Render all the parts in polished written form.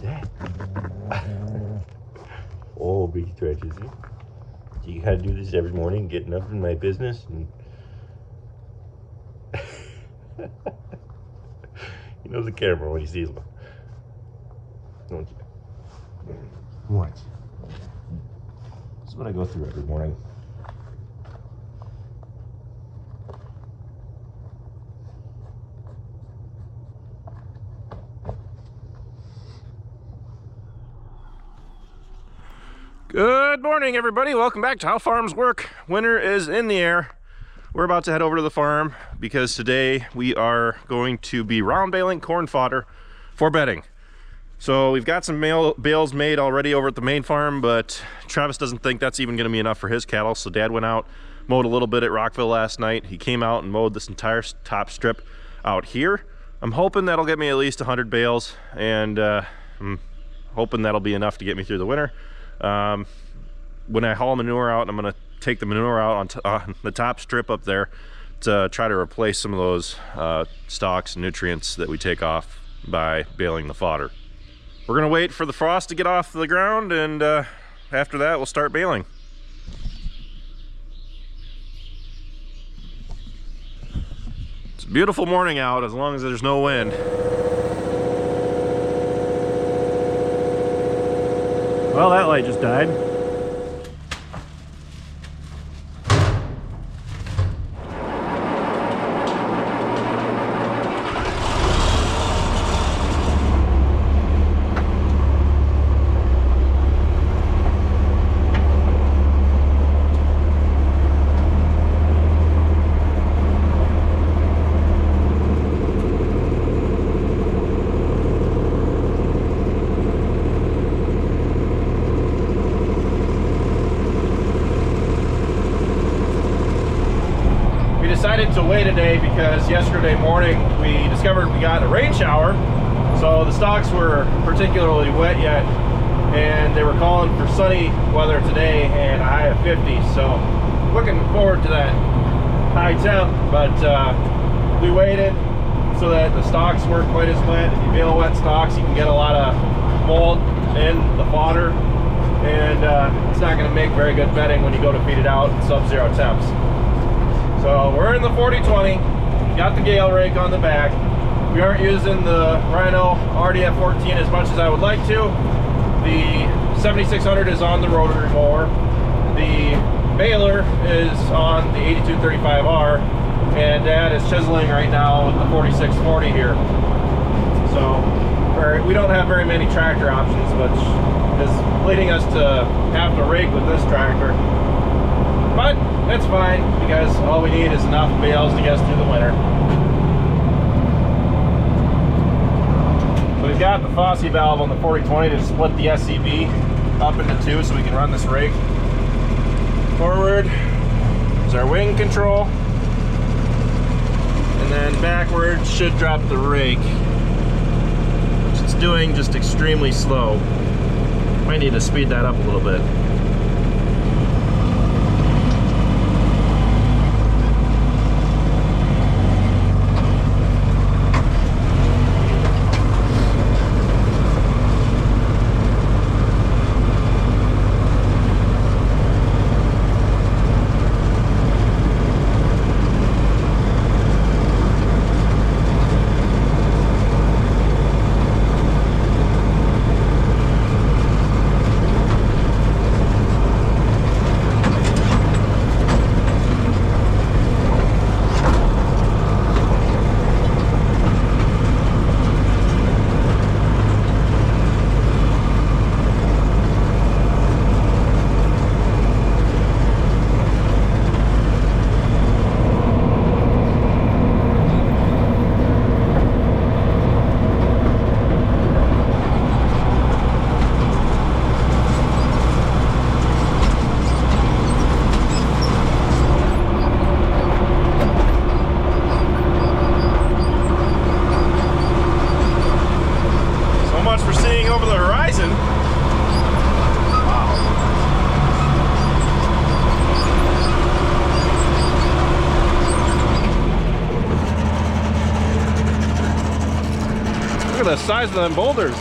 that? Oh, big stretches. You gotta do this every morning, getting up in my business and he knows the camera when he sees one. Don't you? What? This is what I go through every morning. Good morning, everybody. Welcome back to How Farms Work. Winter is in the air. We're about to head over to the farm because today we are going to be round baling corn fodder for bedding. So we've got some bales made already over at the main farm, but Travis doesn't think that's even going to be enough for his cattle. So Dad went out, mowed a little bit at Rockville last night. He came out and mowed this entire top strip out here. I'm hoping that'll get me at least 100 bales, and I'm hoping that'll be enough to get me through the winter. When I haul manure out, I'm going to take the manure out on the top strip up there to try to replace some of those stalks and nutrients that we take off by baling the fodder. We're going to wait for the frost to get off the ground, and after that we'll start baling. It's a beautiful morning out as long as there's no wind. Well, that light just died. Decided to wait a day because yesterday morning we discovered we got a rain shower, so the stalks were particularly wet yet, and they were calling for sunny weather today and a high of 50, so looking forward to that high temp. But we waited so that the stalks weren't quite as wet. If you bale wet stalks, you can get a lot of mold in the fodder, and it's not going to make very good bedding when you go to feed it out in sub-zero temps. So we're in the 40-20, got the Gale rake on the back. We aren't using the Rhino RDF 14 as much as I would like to. The 7600 is on the rotary mower. The baler is on the 8235R, and Dad is chiseling right now with the 4640 here. So we don't have very many tractor options, which is leading us to have to rake with this tractor. But that's fine, because all we need is enough bales to get us through the winter. So we've got the Fosse valve on the 40-20 to split the SCV up into two so we can run this rake. Forward is our wing control, and then backward should drop the rake, which it's doing just extremely slow. Might need to speed that up a little bit. Look at the size of them boulders.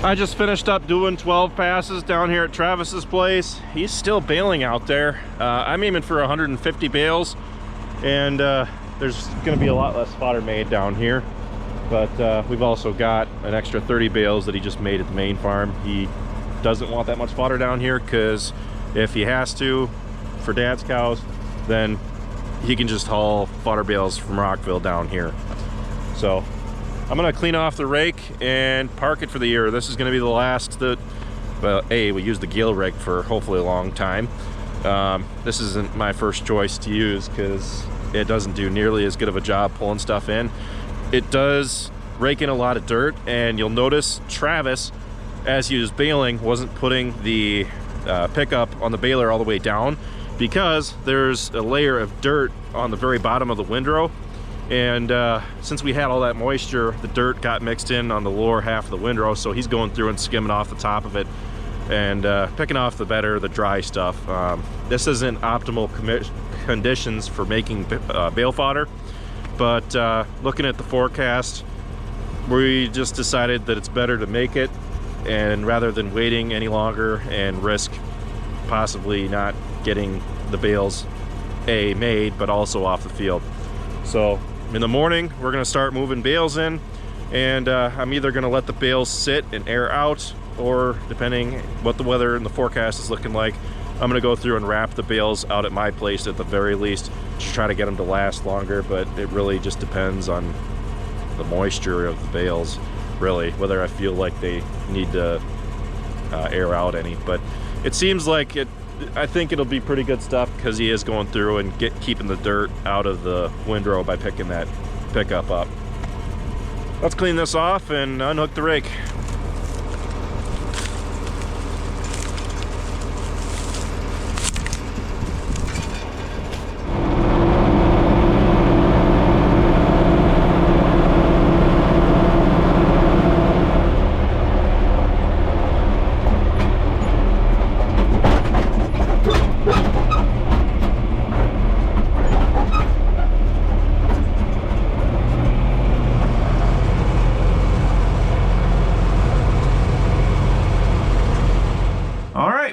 I just finished up doing 12 passes down here at Travis's place. He's still baling out there. I'm aiming for 150 bales, and there's going to be a lot less fodder made down here. But we've also got an extra 30 bales that he just made at the main farm. He doesn't want that much fodder down here because if he has to for Dad's cows, then he can just haul fodder bales from Rockville down here. So I'm gonna clean off the rake and park it for the year. This is gonna be the last that, well, we used the Gale rake for hopefully a long time. This isn't my first choice to use because it doesn't do nearly as good of a job pulling stuff in. It does rake in a lot of dirt, and you'll notice Travis, as he was baling, wasn't putting the pickup on the baler all the way down because there's a layer of dirt on the very bottom of the windrow. And since we had all that moisture, the dirt got mixed in on the lower half of the windrow, so he's going through and skimming off the top of it and picking off the dry stuff. This isn't optimal conditions for making bale fodder, but looking at the forecast, we just decided that it's better to make it, and rather than waiting any longer and risk possibly not getting the bales made, but also off the field. So in the morning, we're gonna start moving bales in, and I'm either gonna let the bales sit and air out, or depending what the weather and the forecast is looking like, I'm gonna go through and wrap the bales out at my place at the very least to try to get them to last longer. But it really just depends on the moisture of the bales, really, whether I feel like they need to air out any. But it seems like I think it'll be pretty good stuff because he is going through and keeping the dirt out of the windrow by picking that pickup up. Let's clean this off and unhook the rake.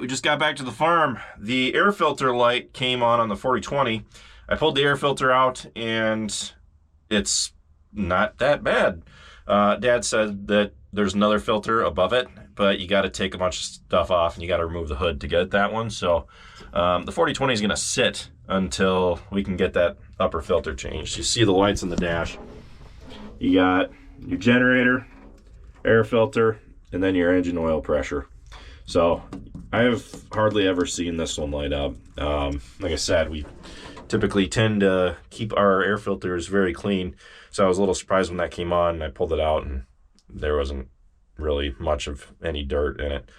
We just got back to the farm. The air filter light came on the 4020. I pulled the air filter out and it's not that bad. Dad said that there's another filter above it, but you got to take a bunch of stuff off and you got to remove the hood to get that one. So the 4020 is going to sit until we can get that upper filter changed. You see the lights in the dash. You got your generator, air filter, and then your engine oil pressure. So I have hardly ever seen this one light up. Like I said, we typically tend to keep our air filters very clean. So I was a little surprised when that came on, and I pulled it out and there wasn't really much of any dirt in it.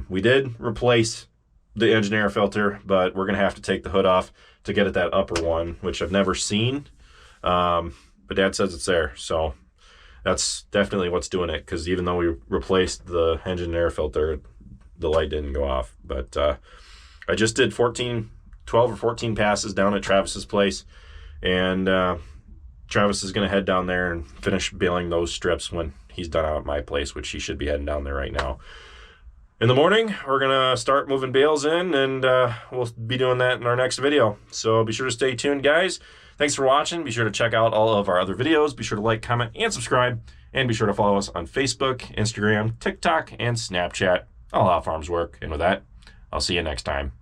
We did replace the engine air filter, but we're gonna have to take the hood off to get at that upper one, which I've never seen. But Dad says it's there. So that's definitely what's doing it, because even though we replaced the engine air filter, the light didn't go off. But I just did 12 or 14 passes down at Travis's place, and Travis is going to head down there and finish baling those strips when he's done out at my place, which he should be heading down there right now. In the morning, we're going to start moving bales in, and we'll be doing that in our next video. So be sure to stay tuned, guys. Thanks for watching. Be sure to check out all of our other videos. Be sure to like, comment, and subscribe. And be sure to follow us on Facebook, Instagram, TikTok, and Snapchat. All how farms work. And with that, I'll see you next time.